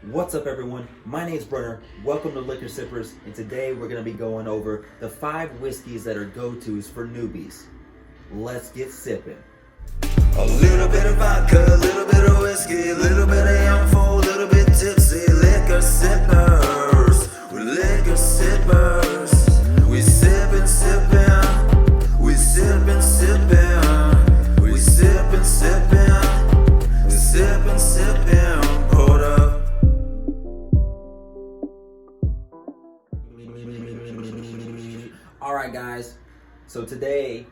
What's up, everyone? My name's Brunner. Welcome to Liquor Sippers, and today we're going to be going over the 5 whiskeys that are go-tos for newbies. Let's get sipping. A little bit of vodka, a little bit of whiskey, a little bit of info, a little bit tipsy. Liquor sippers, we're liquor sippers. We sippin', sippin', we sippin', sippin', we sippin', sippin', we sippin', sippin', hold up. Alright, guys. So today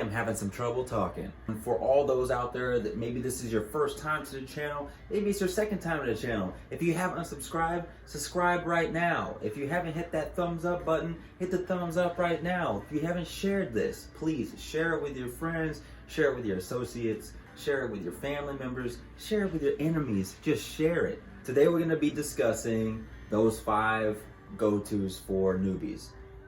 I'm having some trouble talking. And for all those out there that maybe this is your first time to the channel, maybe it's your second time to the channel. If you haven't unsubscribed, subscribe right now. If you haven't hit that thumbs up button, hit the thumbs up right now. If you haven't shared this, please share it with your friends, share it with your associates, share it with your family members, share it with your enemies. Just share it. Today we're going to be discussing those 5 go-tos for newbies.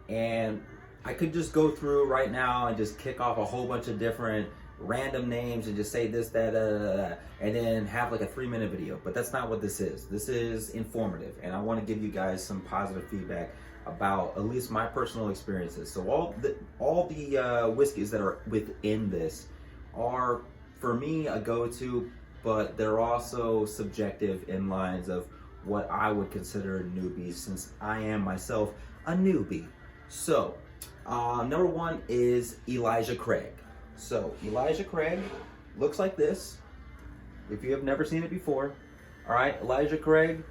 And I could just go through right now and just kick off a whole bunch of different random names and just say this, that, and then have like a 3-minute video. But that's not what this is. This is informative, and I want to give you guys some positive feedback about at least my personal experiences. So all the whiskeys that are within this are, for me, a go-to, but they're also subjective in lines of what I would consider newbies, since I am myself a newbie. So number 1 is Elijah Craig. So Elijah Craig looks like this, if you have never seen it before. All right, Elijah Craig.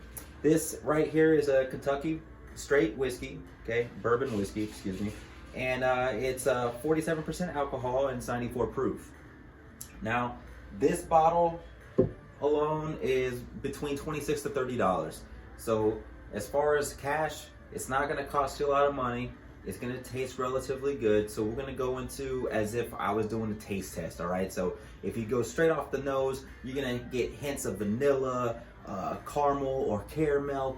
This right here is a Kentucky straight whiskey, okay, bourbon whiskey, excuse me. And it's 47% alcohol and it's 94 proof. Now, this bottle alone is between $26 to $30. So as far as cash, it's not gonna cost you a lot of money. It's gonna taste relatively good. So we're gonna go into as if I was doing a taste test, all right? So if you go straight off the nose, you're gonna get hints of vanilla, caramel or caramel,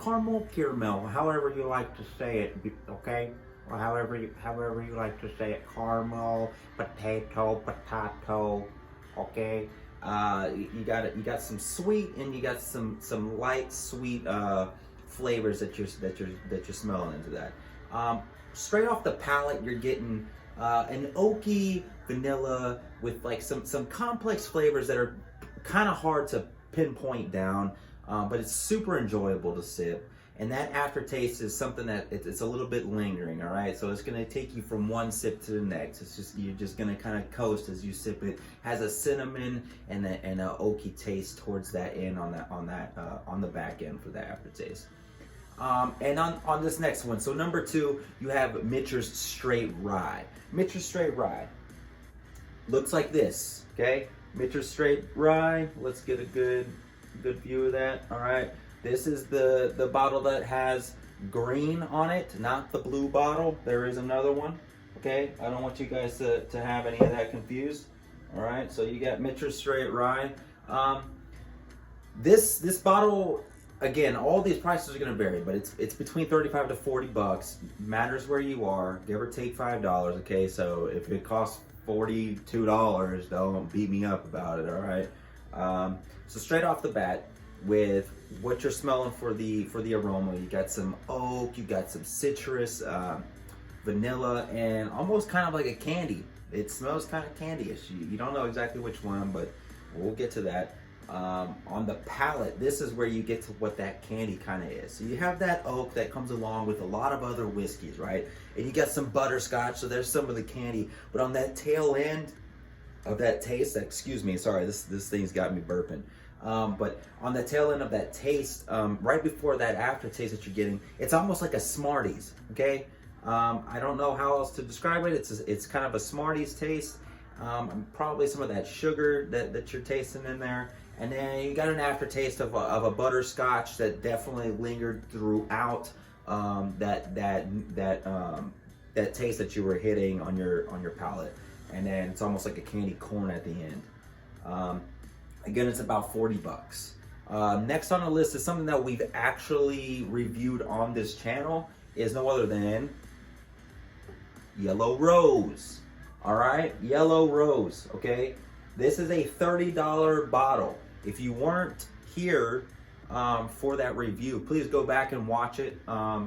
however you like to say it, okay? Or however you like to say it, caramel, potato, okay? You got some sweet, and you got some light sweet flavors that you're smelling into that. Straight off the palate, you're getting an oaky vanilla with like some complex flavors that are kind of hard to pinpoint down, but it's super enjoyable to sip. And that aftertaste is something that it's a little bit lingering, all right? So it's gonna take you from one sip to the next. You're just gonna kind of coast as you sip it. Has a cinnamon and an oaky taste towards that end on the back end for the aftertaste. And on this next one, so number 2, you have Mitchs Straight Rye. Mitchs Straight Rye looks like this, okay? Mitchs Straight Rye. Let's get a good view of that. All right. This is the bottle that has green on it, not the blue bottle. There is another one, okay? I don't want you guys to have any of that confused. All right, so you got Mitchs Straight Rye. This bottle, again, all these prices are gonna vary, but it's between 35 to 40 bucks. Matters where you are, give or take $5, okay? So if it costs $42, don't beat me up about it, all right? So straight off the bat, with what you're smelling for the aroma, you got some oak, you got some citrus, vanilla, and almost kind of like a candy. It smells kind of candy-ish. You don't know exactly which one, but we'll get to that. On the palate, this is where you get to what that candy kind of is. So you have that oak that comes along with a lot of other whiskeys, right? And you got some butterscotch, so there's some of the candy. But on that tail end of that taste, excuse me, sorry, this thing's got me burping. But on the tail end of that taste, right before that aftertaste that you're getting, it's almost like a Smarties, okay? I don't know how else to describe it. It's kind of a Smarties taste. Probably some of that sugar that you're tasting in there. And then you got an aftertaste of a butterscotch that definitely lingered throughout that taste that you were hitting on your palate. And then it's almost like a candy corn at the end. Again, it's about 40 bucks. Next on the list is something that we've actually reviewed on this channel, is no other than Yellow Rose. All right, Yellow Rose, okay? This is a $30 bottle. If you weren't here for that review. Please go back and watch it.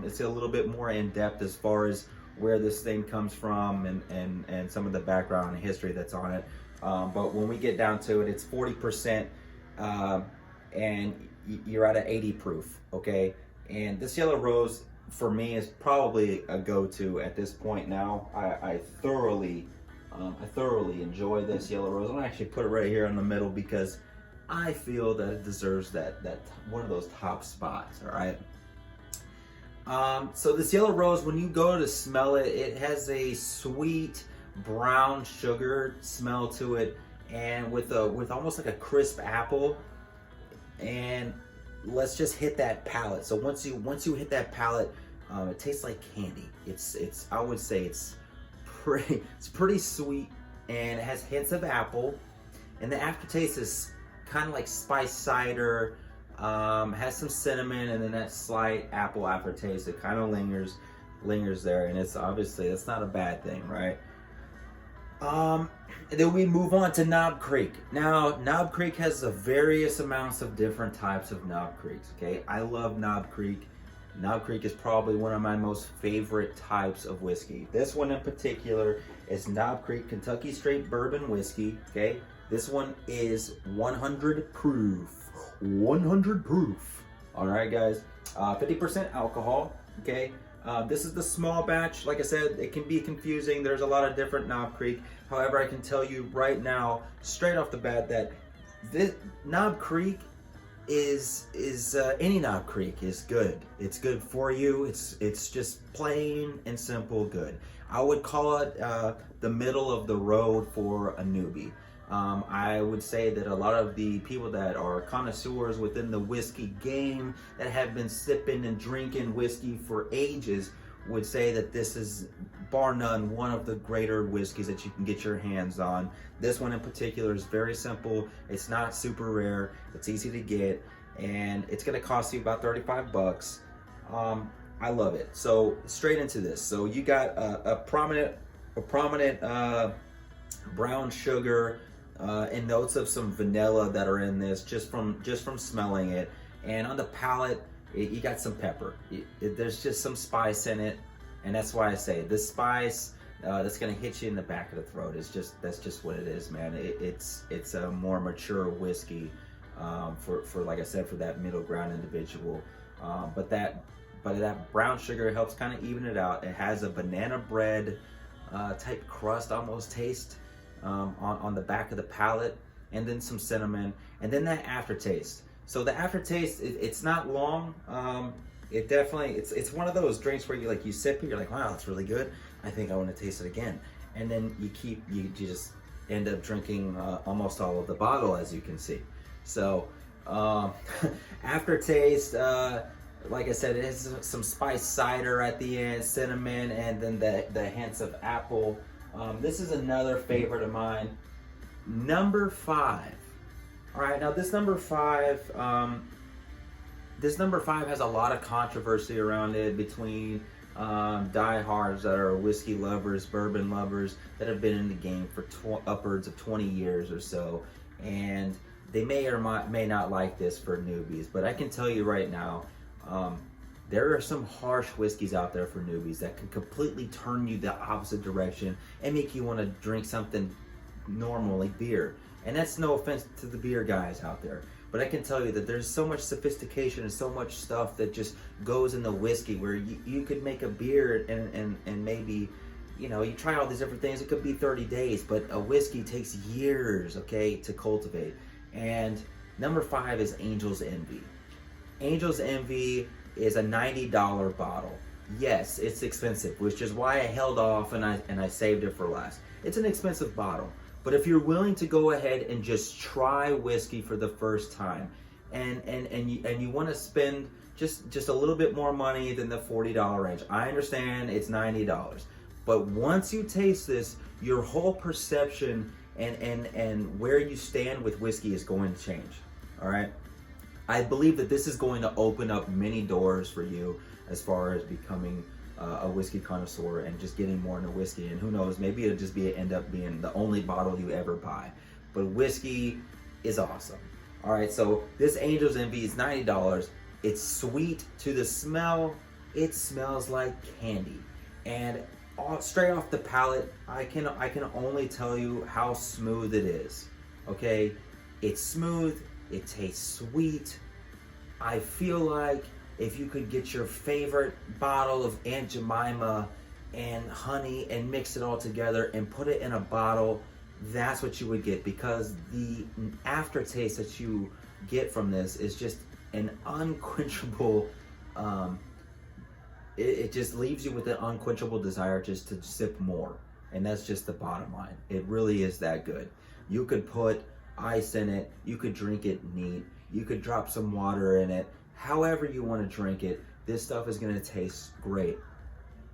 It's a little bit more in depth as far as where this thing comes from and some of the background and history that's on it. But when we get down to it, it's 40%, and you're at an 80 proof, okay? And this Yellow Rose, for me, is probably a go-to at this point now. I thoroughly enjoy this Yellow Rose. I'm gonna actually put it right here in the middle because I feel that it deserves that one of those top spots, all right? So this Yellow Rose, when you go to smell it, it has a sweet brown sugar smell to it, and with almost like a crisp apple. And let's just hit that palate. So once you hit that palate, it tastes like candy. It's I would say it's pretty sweet, and it has hints of apple, and the aftertaste is kind of like spiced cider, has some cinnamon, and then that slight apple aftertaste. It kind of lingers there, and it's obviously, that's not a bad thing, right? Then we move on to Knob Creek. Now, Knob Creek has various amounts of different types of Knob Creeks, okay? I love Knob Creek. Knob Creek is probably one of my most favorite types of whiskey. This one in particular is Knob Creek Kentucky Straight Bourbon Whiskey, okay? This one is 100 proof. 100 proof. All right, guys. 50% alcohol, okay? This is the small batch. Like I said, it can be confusing. There's a lot of different Knob Creek. However, I can tell you right now, straight off the bat, that this Knob Creek is any Knob Creek is good. It's good for you. It's just plain and simple good. I would call it the middle of the road for a newbie. I would say that a lot of the people that are connoisseurs within the whiskey game, that have been sipping and drinking whiskey for ages, would say that this is, bar none, one of the greater whiskeys that you can get your hands on. This one in particular is very simple. It's not super rare. It's easy to get, and it's going to cost you about 35 bucks. I love it. So straight into this. So you got a prominent brown sugar, and notes of some vanilla that are in this just from smelling it. And on the palate, you got some pepper. There's just some spice in it, and that's why I say this spice that's gonna hit you in the back of the throat. That's just what it is, man. It's a more mature whiskey for like I said, for that middle ground individual. But that brown sugar helps kind of even it out. It has a banana bread type crust almost taste on the back of the palate, and then some cinnamon, and then that aftertaste. So the aftertaste, it's not long. It definitely, it's one of those drinks where you sip it, you're like, wow, that's really good. I think I want to taste it again. And then you just end up drinking almost all of the bottle, as you can see. So aftertaste, like I said, it has some spiced cider at the end, cinnamon, and then the hints of apple. This is another favorite of mine. Number 5. All right, now this number 5 has a lot of controversy around it between diehards that are whiskey lovers, bourbon lovers, that have been in the game for upwards of 20 years or so, and they may or may not like this for newbies. But I can tell you right now, there are some harsh whiskeys out there for newbies that can completely turn you the opposite direction and make you want to drink something normal like beer. And that's no offense to the beer guys out there, but I can tell you that there's so much sophistication and so much stuff that just goes in the whiskey, where you could make a beer and maybe, you try all these different things. It could be 30 days, but a whiskey takes years, okay, to cultivate. And number 5 is Angel's Envy. Angel's Envy is a $90 bottle. Yes, it's expensive, which is why I held off and I saved it for last. It's an expensive bottle, but if you're willing to go ahead and just try whiskey for the first time, and you want to spend just a little bit more money than the $40 range, I understand it's $90, but once you taste this, your whole perception and where you stand with whiskey is going to change. All right. I believe that this is going to open up many doors for you as far as becoming a whiskey connoisseur and just getting more into whiskey. And who knows, maybe it'll just end up being the only bottle you ever buy. But whiskey is awesome. All right, so this Angel's Envy is $90. It's sweet to the smell. It smells like candy. And straight off the palate, I can only tell you how smooth it is. Okay, it's smooth. It tastes sweet. I feel like if you could get your favorite bottle of Aunt Jemima and honey and mix it all together and put it in a bottle, that's what you would get, because the aftertaste that you get from this is just an unquenchable, it just leaves you with an unquenchable desire just to sip more. And that's just the bottom line. It really is that good. You could put ice in it, you could drink it neat, you could drop some water in it, however you want to drink it. This stuff is going to taste great.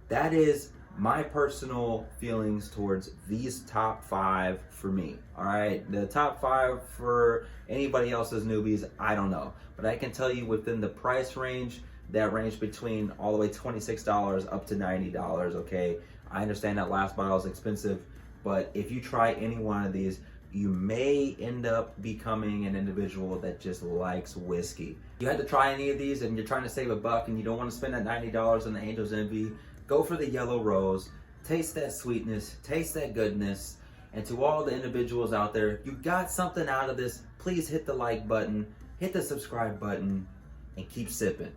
That is my personal feelings towards these top 5 for me. All right, the top 5 for anybody else's newbies, I don't know, but I can tell you within the price range, that range between all the way $26 up to $90. Okay, I understand that last bottle is expensive, but if you try any one of these, you may end up becoming an individual that just likes whiskey. If you had to try any of these and you're trying to save a buck and you don't want to spend that $90 on the Angel's Envy, go for the Yellow Rose. Taste that sweetness, taste that goodness. And to all the individuals out there, you got something out of this, please hit the like button, hit the subscribe button, and keep sipping.